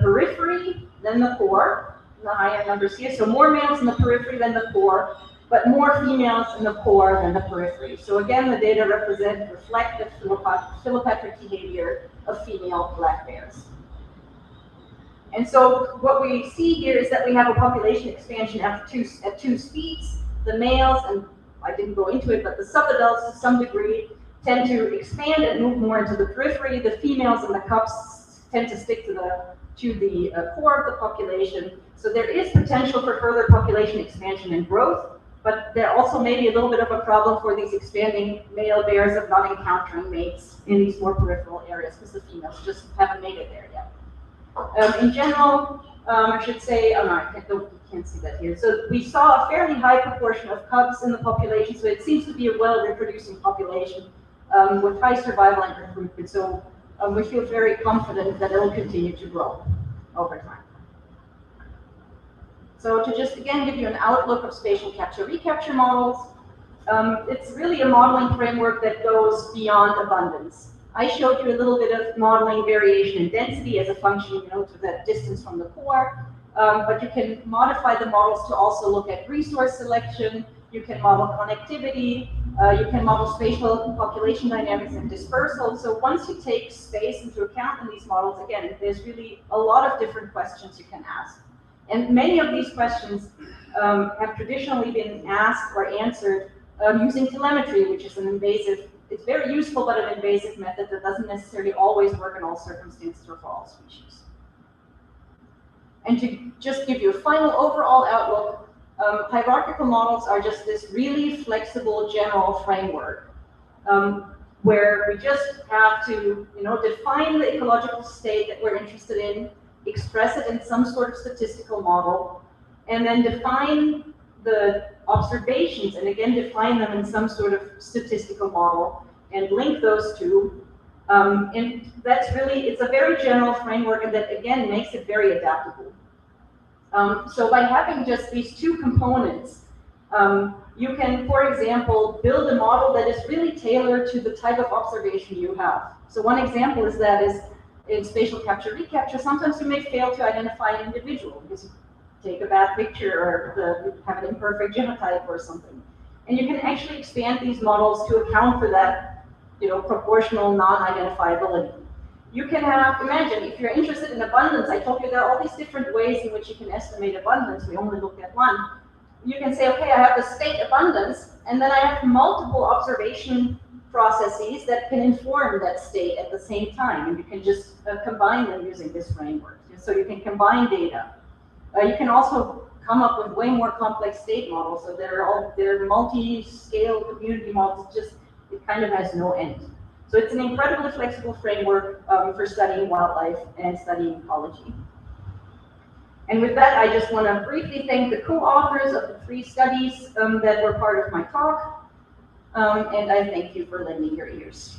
periphery than the core, the higher numbers here. So more males in the periphery than the core, but more females in the core than the periphery. So again, the data reflect the philopatric behavior of female black bears. And so what we see here is that we have a population expansion at two speeds. The males, and I didn't go into it, but the subadults to some degree tend to expand and move more into the periphery. The females and the cubs tend to stick to the core of the population. So there is potential for further population expansion and growth, but there also may be a little bit of a problem for these expanding male bears of not encountering mates in these more peripheral areas because the females just haven't made it there yet. In general, I should say, oh no, you can't see that here. So we saw a fairly high proportion of cubs in the population, so it seems to be a well-reproducing population with high survival and recruitment. So we feel very confident that it will continue to grow over time. So to just again give you an outlook of spatial capture-recapture models, it's really a modeling framework that goes beyond abundance. I showed you a little bit of modeling variation in density as a function, to that distance from the core, but you can modify the models to also look at resource selection. You can model connectivity. You can model spatial population dynamics and dispersal. So once you take space into account in these models, again, there's really a lot of different questions you can ask. And many of these questions have traditionally been asked or answered using telemetry, which is an invasive, it's very useful, but an invasive method that doesn't necessarily always work in all circumstances or for all species. And to just give you a final overall outlook, hierarchical models are just this really flexible general framework where we just have to, define the ecological state that we're interested in, express it in some sort of statistical model, and then define the observations, and again define them in some sort of statistical model, and link those two. And that's really, it's a very general framework, and that again makes it very adaptable. So by having just these two components, you can, for example, build a model that is really tailored to the type of observation you have. So one example is in spatial capture-recapture, sometimes you may fail to identify an individual because you take a bad picture or you have an imperfect genotype or something. And you can actually expand these models to account for that, proportional non-identifiability. You can imagine, if you're interested in abundance, I told you there are all these different ways in which you can estimate abundance. We only looked at one. You can say, okay, I have the state abundance, and then I have multiple observation processes that can inform that state at the same time, and you can just combine them using this framework. So you can combine data. You can also come up with way more complex state models. So they're multi-scale community models. It kind of has no end. So it's an incredibly flexible framework for studying wildlife and studying ecology. And with that, I just want to briefly thank the co-authors of the 3 studies that were part of my talk. And I thank you for lending your ears.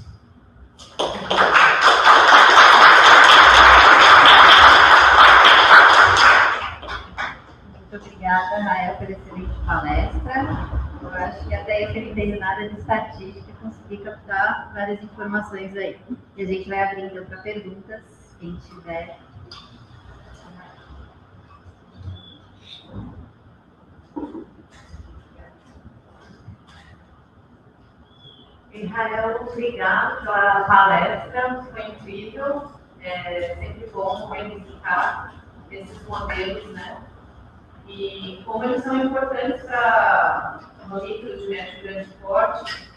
Muito obrigada, Rahel, pela excelente palestra. Eu acho que até eu que não entendo nada de estatística, consegui captar várias informações aí. E a gente vai abrir então para perguntas, quem tiver. Rahel, obrigado pela palestra, foi incrível. É sempre bom revisitar esses modelos, né? E como eles são importantes para monitoramento de médio e grande porte.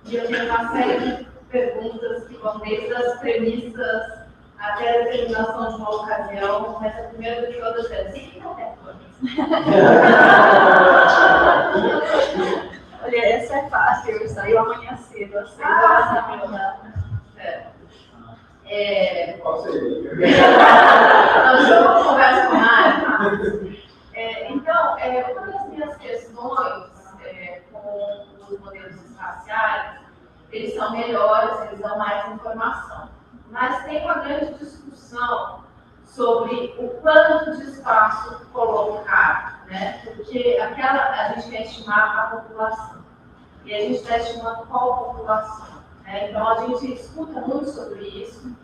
E eu tenho uma série de perguntas que vão desde as premissas até a determinação de uma ocasião, mas a primeira de todas é assim, não é Olha, essa é fácil, eu saio amanhã cedo, assim. Qual seria? Nós vamos conversar com mais. Então, uma das minhas questões com os modelos espaciais, eles são melhores, eles dão mais informação. Mas tem uma grande discussão sobre o quanto de espaço colocar, né? Porque a gente quer estimar a população. E a gente está estimando qual população. Né? Então, a gente escuta muito sobre isso.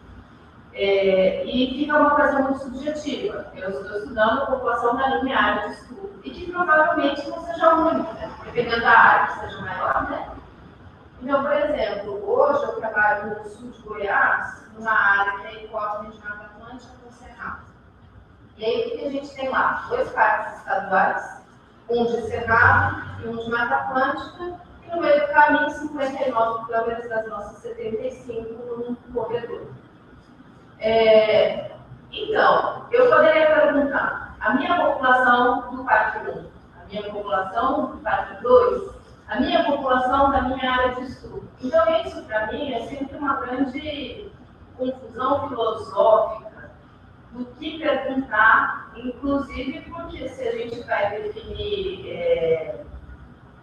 E fica uma coisa muito subjetiva. Eu estou estudando a população da minha área de estudo. E que provavelmente não seja única, né? Dependendo da área que seja maior, né? Então, por exemplo, hoje eu trabalho no sul de Goiás, numa área que é hipótese de Mata Atlântica com Cerrado. E aí, o que a gente tem lá? 2 parques estaduais, um de Cerrado e um de Mata Atlântica, e no meio do caminho, 59 quilômetros das nossas 75 num corredor. Então, eu poderia perguntar, a minha população do Parque 1, a minha população do Parque 2, a minha população da minha área de estudo. Então, isso para mim é sempre uma grande confusão filosófica do que perguntar, inclusive porque se a gente vai definir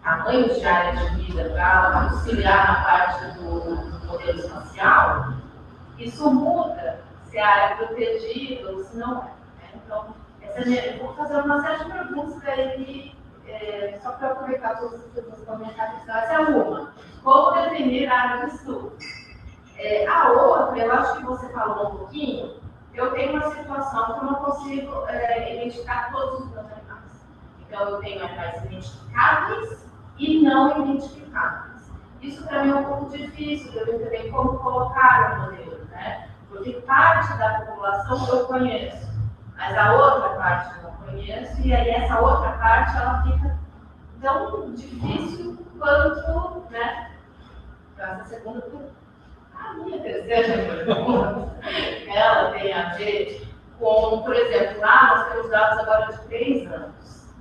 tamanhos de área de vida para auxiliar na parte do modelo espacial, isso muda se a área é protegida ou se não é. Né? Então, eu vou fazer uma série de perguntas aí, só para aproveitar todos os comentários. Essa é uma. Como definir a área de estudo? A outra, eu acho que você falou um pouquinho, eu tenho uma situação que eu não consigo identificar todos os meus animais. Então, eu tenho animais identificáveis e não identificáveis. Isso para mim é um pouco difícil, eu não entender como colocar no modelo, né? Porque parte da população eu conheço, mas a outra parte eu não conheço, e aí essa outra parte ela fica tão difícil quanto, né? Essa segunda pergunta. A minha terceira pergunta, ela tem a ver com, por exemplo, lá nós temos dados agora de 3 anos.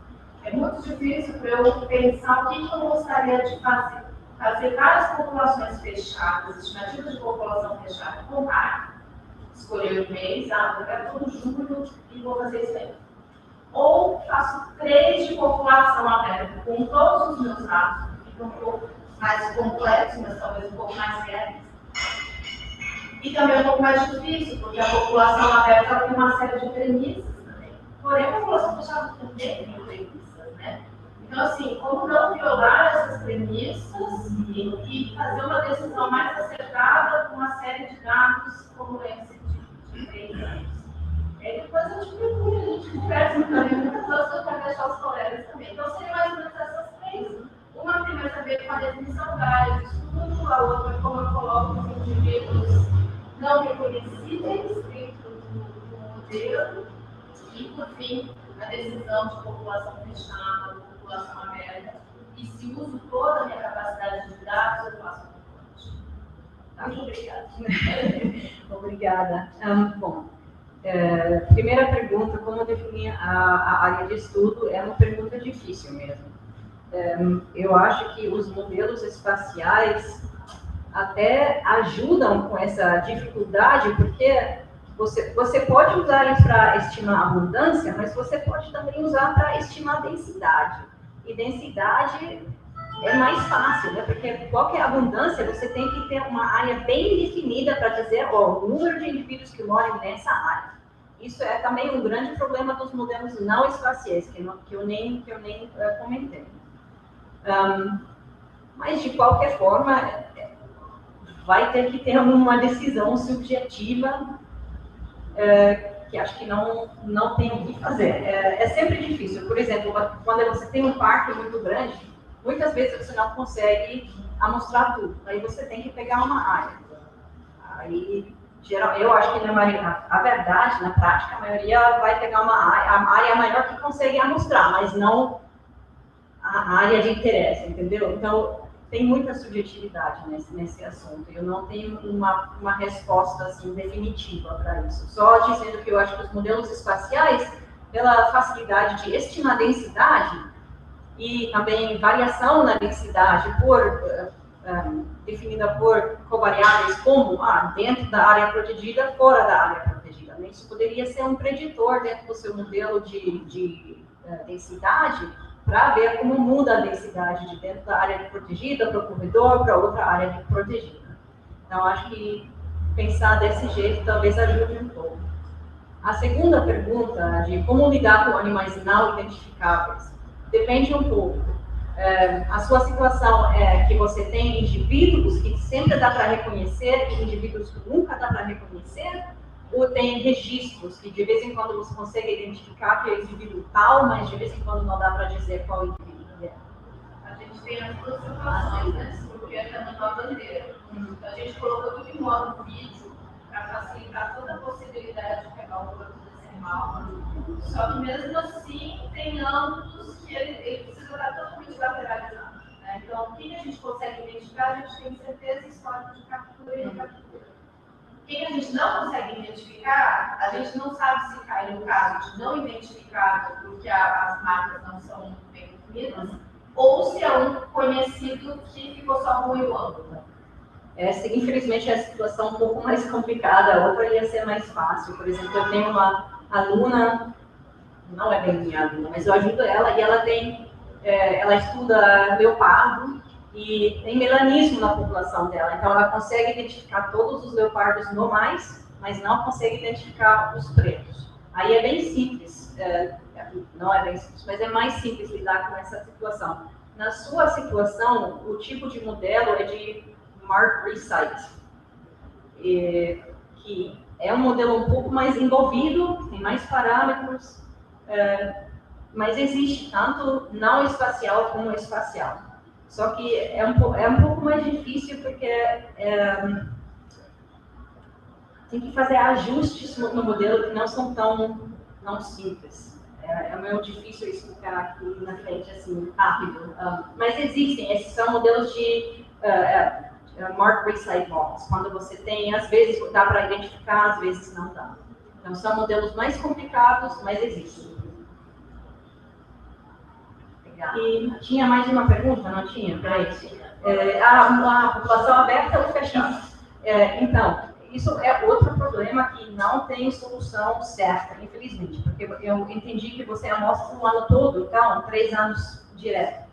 É muito difícil para eu pensar o que eu gostaria de fazer. Fazer várias populações fechadas, estimativas de população fechada, comparar. Escolher o mês, eu quero todo junho e vou fazer isso aí. Ou faço 3 de população aberta, com todos os meus dados, que ficam um pouco mais complexos, mas talvez um pouco mais realistas. E também um pouco mais difícil, porque a população aberta tem uma série de premissas também. Porém, a população fechada também tem premissas, né? Então, assim, como não violar essas premissas e fazer uma decisão mais acertada com uma série de dados como esse de 3 anos. Depois eu te pergunto, a gente conversa também, muitas coisas eu quero deixar os colegas também. Então, seriam mais ou menos essas 3. Uma tem mais a ver com a definição da área de estudo, a outra como eu coloco os indivíduos não reconhecíveis dentro do modelo, e, por fim, a decisão de população fechada, população aberta. E se uso toda a minha capacidade de dados, eu faço um ponto. Muito obrigada. Obrigada. Bom, primeira pergunta, como definir a área de estudo, é uma pergunta difícil mesmo. Eu acho que os modelos espaciais até ajudam com essa dificuldade, porque você pode usar isso para estimar a abundância, mas você pode também usar para estimar a densidade. E densidade é mais fácil, né? Porque qualquer abundância, você tem que ter uma área bem definida para dizer o número de indivíduos que moram nessa área. Isso é também um grande problema dos modelos não espaciais, que eu nem comentei. Mas, de qualquer forma, vai ter que ter uma decisão subjetiva que acho que não tem o que fazer. É sempre difícil. Por exemplo, quando você tem um parque muito grande, muitas vezes você não consegue amostrar tudo. Aí você tem que pegar uma área. Aí, eu acho que a verdade, na prática, a maioria vai pegar uma área, a área maior que consegue amostrar, mas não a área de interesse, entendeu? Então, tem muita subjetividade nesse assunto. Eu não tenho uma resposta assim, definitiva para isso. Só dizendo que eu acho que os modelos espaciais, pela facilidade de estimar densidade e também variação na densidade definida por covariáveis como dentro da área protegida, fora da área protegida. Isso poderia ser um preditor dentro do seu modelo de densidade, para ver como muda a densidade de dentro da área protegida para o corredor, para outra área protegida. Então, acho que pensar desse jeito talvez ajude um pouco. A segunda pergunta, de como lidar com animais não identificáveis, depende um pouco. A sua situação é que você tem indivíduos que sempre dá para reconhecer e indivíduos que nunca dá para reconhecer, ou tem registros que de vez em quando você consegue identificar que é indivíduo tal, mas de vez em quando não dá para dizer qual indivíduo é. A gente tem as duas situações, né? Porque é uma bandeira. Então, a gente colocou tudo em modo vídeo para facilitar toda a possibilidade de pegar o corpo desse animal. Só que mesmo assim, tem ângulos que ele precisa estar totalmente lateralizado. Né? Então, o que a gente consegue identificar, a gente tem certeza histórica de captura e recaptura. Quem a gente não consegue identificar, a gente não sabe se cai no caso de não identificado porque as marcas não são bem definidas, ou se é um conhecido que ficou só ruim o ângulo. Infelizmente, é a situação um pouco mais complicada, a outra ia ser mais fácil. Por exemplo, eu tenho uma aluna, não é bem minha aluna, mas eu ajudo ela, e ela estuda leopardo, e tem melanismo na população dela, então ela consegue identificar todos os leopardos normais, mas não consegue identificar os pretos. Aí é bem simples, não é bem simples, mas é mais simples lidar com essa situação. Na sua situação, o tipo de modelo é de Mark Recite, que é um modelo um pouco mais envolvido, tem mais parâmetros, mas existe tanto não espacial como espacial. Só que é um pouco mais difícil porque tem que fazer ajustes no modelo que não são tão simples. É meio difícil explicar aqui na frente assim rápido. Mas existem, esses são modelos de Mark Recite models. Quando você tem, às vezes dá para identificar, às vezes não dá. Então são modelos mais complicados, mas existem. E tinha mais uma pergunta, não tinha? Peraí. A população aberta ou fechada? Então, isso é outro problema que não tem solução certa, infelizmente, porque eu entendi que você amostra o ano todo, então, 3 anos direto.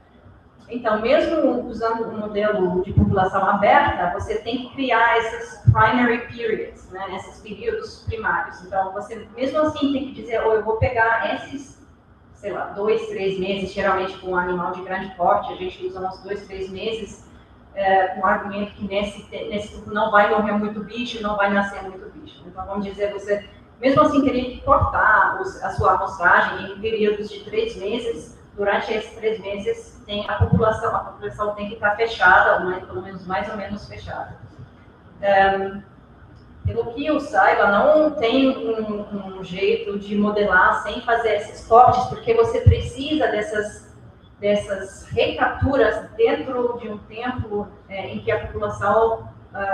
Então, mesmo usando um modelo de população aberta, você tem que criar esses primary periods, né, esses períodos primários. Então, você, mesmo assim, tem que dizer, eu vou pegar esses, sei lá, 2, 3 meses, geralmente com um animal de grande porte, a gente usa uns 2, 3 meses, com o argumento que nesse grupo não vai morrer muito bicho, não vai nascer muito bicho. Então, vamos dizer, você, mesmo assim, teria que cortar a sua amostragem em períodos de 3 meses. Durante esses 3 meses, a população tem que estar fechada, ou pelo menos mais ou menos fechada. Pelo que eu saiba, não tem um jeito de modelar sem fazer esses cortes, porque você precisa dessas recapturas dentro de um tempo em que a população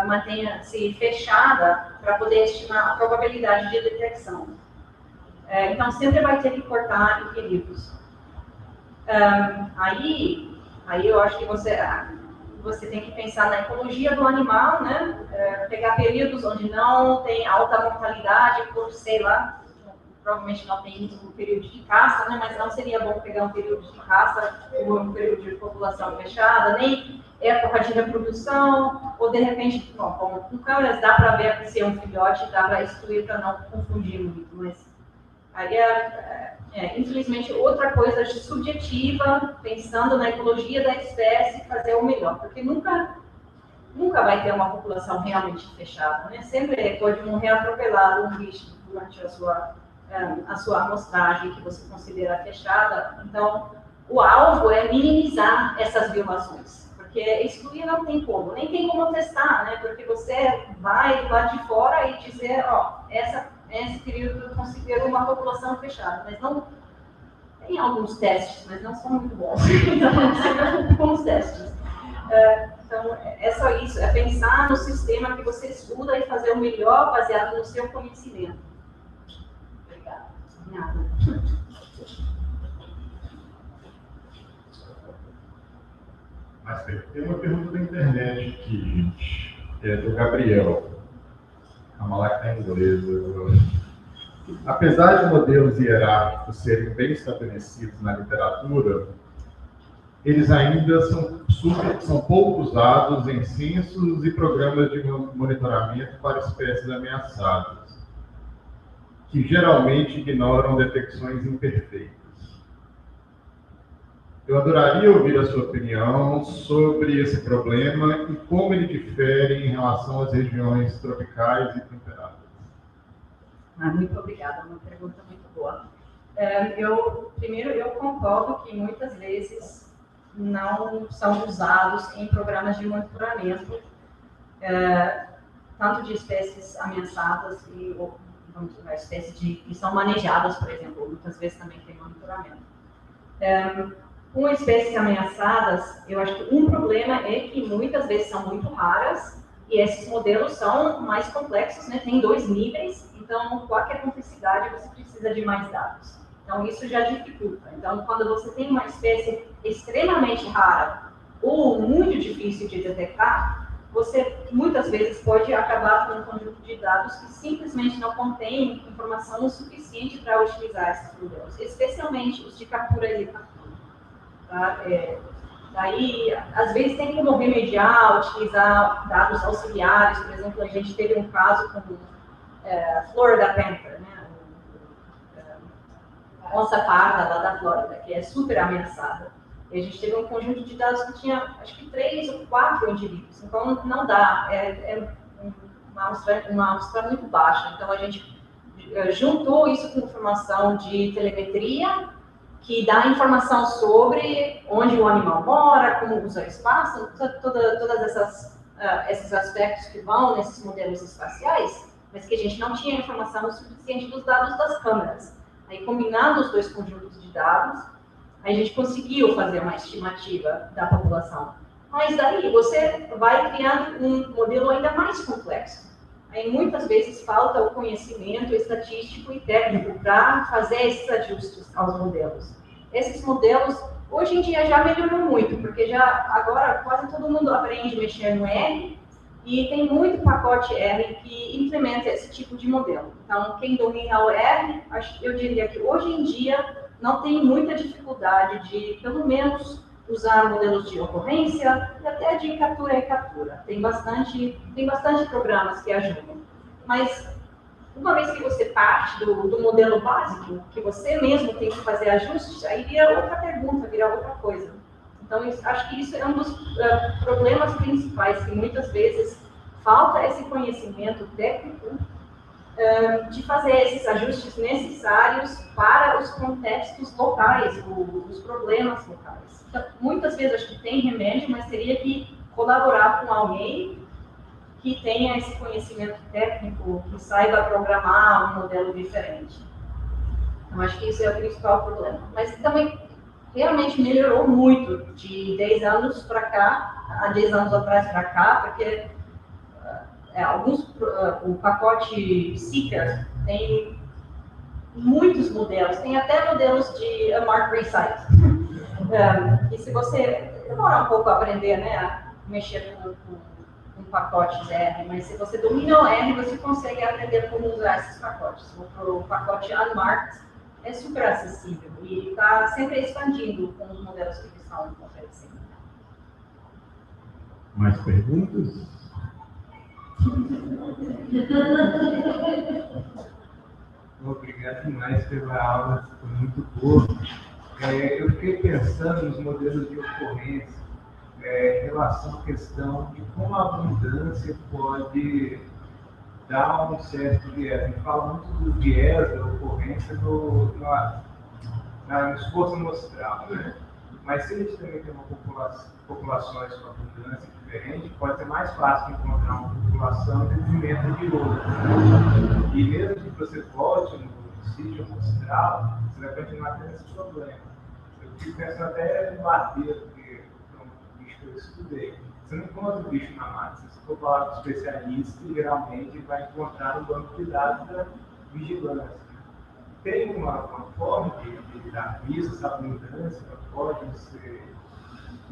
mantenha-se fechada para poder estimar a probabilidade de detecção. Então, sempre vai ter que cortar em períodos. Aí eu acho que você tem que pensar na ecologia do animal, né? Pegar períodos onde não tem alta mortalidade, por, sei lá, provavelmente não tem um período de caça, né? Mas não seria bom pegar um período de caça ou um período de população fechada, nem época de reprodução, ou de repente, com câmeras dá para ver se é um filhote, dá para excluir para não confundir muito, mas aí infelizmente, outra coisa subjetiva, pensando na ecologia da espécie, fazer o melhor, porque nunca vai ter uma população realmente fechada, né? Sempre pode morrer atropelado um bicho durante a sua amostragem que você considera fechada. Então, o alvo é minimizar essas violações, porque excluir não tem como, nem tem como testar, né? Porque você vai lá de fora e dizer, esse período eu considero uma população fechada, mas não tem alguns testes, mas não são muito bons. Então, não são bons testes. pensar no sistema que você estuda e fazer o melhor baseado no seu conhecimento. Obrigada. Nada. Mas tem uma pergunta da internet aqui, gente, que é do Gabriel. Calma lá que está em inglês. Apesar de modelos hierárquicos serem bem estabelecidos na literatura, eles ainda são pouco usados em censos e programas de monitoramento para espécies ameaçadas, que geralmente ignoram detecções imperfeitas. Eu adoraria ouvir a sua opinião sobre esse problema e como ele difere em relação às regiões tropicais e temperadas. Muito obrigada, uma pergunta muito boa. Primeiro, eu concordo que muitas vezes não são usados em programas de monitoramento, tanto de espécies ameaçadas e espécies que são manejadas, por exemplo, muitas vezes também tem monitoramento. Com espécies ameaçadas, eu acho que um problema é que muitas vezes são muito raras e esses modelos são mais complexos, né? Tem 2 níveis, então qualquer complexidade você precisa de mais dados. Então isso já dificulta. Então quando você tem uma espécie extremamente rara ou muito difícil de detectar, você muitas vezes pode acabar com um conjunto de dados que simplesmente não contém informação suficiente para utilizar esses modelos, especialmente os de captura e captura. Tá? Daí, às vezes tem como remediar, utilizar dados auxiliares. Por exemplo, a gente teve um caso com Florida Panther, né? Onça parda lá da Flórida, que é super ameaçada. E a gente teve um conjunto de dados que tinha, acho que 3 ou 4 indivíduos. Então, não dá, uma amostra muito baixa. Então, a gente juntou isso com informação de telemetria, que dá informação sobre onde o animal mora, como usa o espaço, todas esses aspectos que vão nesses modelos espaciais, mas que a gente não tinha informação suficiente dos dados das câmeras. Aí, combinando os 2 conjuntos de dados, a gente conseguiu fazer uma estimativa da população. Mas daí você vai criando um modelo ainda mais complexo. Aí muitas vezes falta o conhecimento estatístico e técnico para fazer esses ajustes aos modelos. Esses modelos, hoje em dia, já melhorou muito, porque agora quase todo mundo aprende a mexer no R e tem muito pacote R que implementa esse tipo de modelo. Então, quem domina o R, eu diria que hoje em dia não tem muita dificuldade de, pelo menos, usar modelos de ocorrência e até de captura e captura. Tem bastante programas que ajudam. Mas, uma vez que você parte do modelo básico, que você mesmo tem que fazer ajustes, aí vira outra pergunta, vira outra coisa. Então, acho que isso é um dos problemas principais, que muitas vezes falta esse conhecimento técnico de fazer esses ajustes necessários para os contextos locais, os problemas locais. Então, muitas vezes acho que tem remédio, mas teria que colaborar com alguém que tenha esse conhecimento técnico, que saiba programar um modelo diferente. Então, acho que isso é o principal problema. Mas também realmente melhorou muito de 10 anos para cá, há 10 anos atrás para cá, porque o pacote Seeker tem muitos modelos, tem até modelos de Mark Site. E se você demora um pouco a aprender, né, a mexer com pacotes R, mas se você domina o R, você consegue aprender como usar esses pacotes. O pacote Unmarked é super acessível e está sempre expandindo com os modelos que estão oferecendo. Mais perguntas? Obrigado demais pela aula, foi muito boa. Eu fiquei pensando nos modelos de ocorrência, em relação à questão de como a abundância pode dar um certo viés. A gente fala muito do viés da ocorrência no esforço amostral, né? Mas se a gente também tem populações com abundância diferente, pode ser mais fácil encontrar uma população de detrimento de outra. E mesmo que você volte no sítio amostral, você vai continuar tendo esse problema. Eu fico pensando até em bater, porque é um bicho que eu estudei. Você não encontra o bicho na mata. Se você for falar com especialista, geralmente vai encontrar no banco de dados da vigilância. Tem uma forma de dar vista, essa abundância, ela pode ser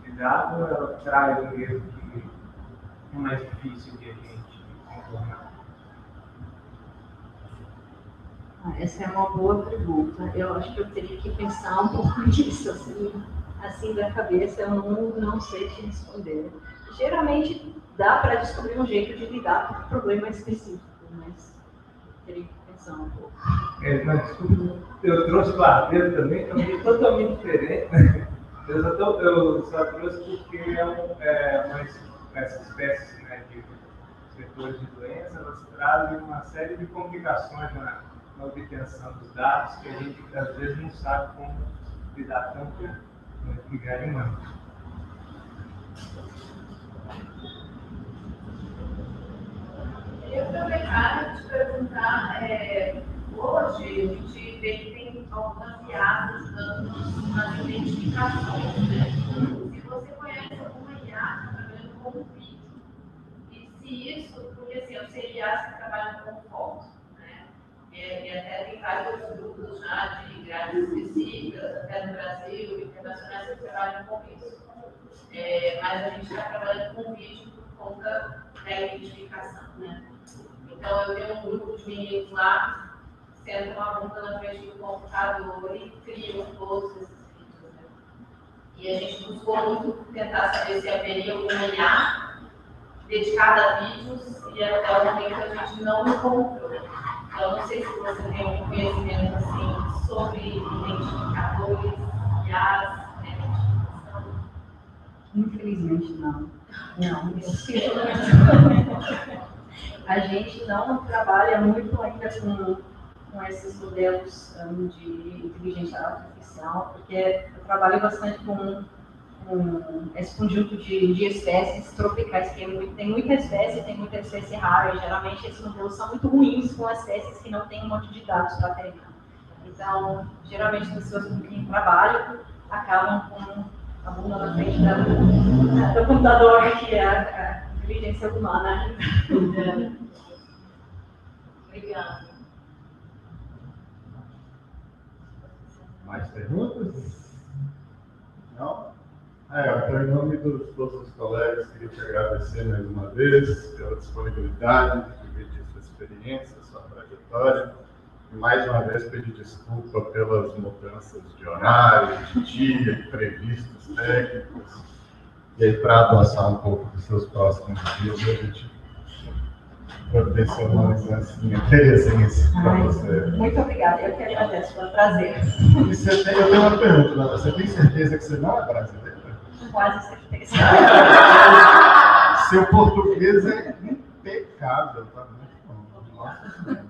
lidada, ou ela traz um erro que é mais difícil de a gente contornar? Essa é uma boa pergunta. Eu acho que eu teria que pensar um pouco nisso, assim da cabeça, eu não sei te responder. Geralmente dá para descobrir um jeito de lidar com o problema específico, mas teria que pensar um pouco. Mas desculpa, eu trouxe o barbeiro também totalmente diferente. Eu só trouxe porque essas espécies, né, de vetores de doença, elas trazem uma série de complicações na obtenção dos dados que a gente às vezes não sabe como lidar tanto com a atividade humana. Eu queria aproveitar e te perguntar, hoje a gente vê que tem algumas IAs dando umas identificações, né? Se você conhece alguma IA trabalhando com vídeo, e se isso, porque assim, eu sei IAs que trabalham com foto, né? E até tem vários grupos já de grades específicas, até no Brasil, internacionais, que trabalham com isso. Mas a gente está trabalhando com vídeo por conta da identificação, né? Então, eu tenho um grupo de meninos lá, sendo uma bunda na frente do computador e criam todos esses vídeos, né? E a gente buscou muito tentar saber se haveria alguma IA dedicada a vídeos, e até o momento a gente não encontrou. Então, não sei se você tem algum conhecimento assim, sobre identificadores, IAs, identificação. Infelizmente não. Não, eu sinto muito. A gente não trabalha muito ainda com esses modelos de inteligência artificial, porque eu trabalho bastante com esse conjunto de espécies tropicais, que tem muita espécie rara, e geralmente esses modelos são muito ruins com espécies que não têm um monte de dados para treinar. Então, geralmente as pessoas com quem trabalham acabam com a bunda na frente do computador, que é a inteligência humana. Obrigada. Mais perguntas? Não? Então, em nome de todos os colegas, queria te agradecer mais uma vez pela disponibilidade de dividir sua experiência, sua trajetória. E mais uma vez pedir desculpa pelas mudanças de horário, de dia, imprevistos técnicos. E aí, para adoçar um pouco dos seus próximos dias, a gente providenciou uma lembrancinha interessante para você. Muito obrigada, eu que agradeço, foi um prazer. Eu tenho uma pergunta, né? Você tem certeza que você não é brasileira? Quase certeza. Seu português é impecável, tá muito bom. Nossa Senhora.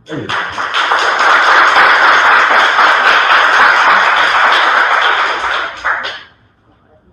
É isso.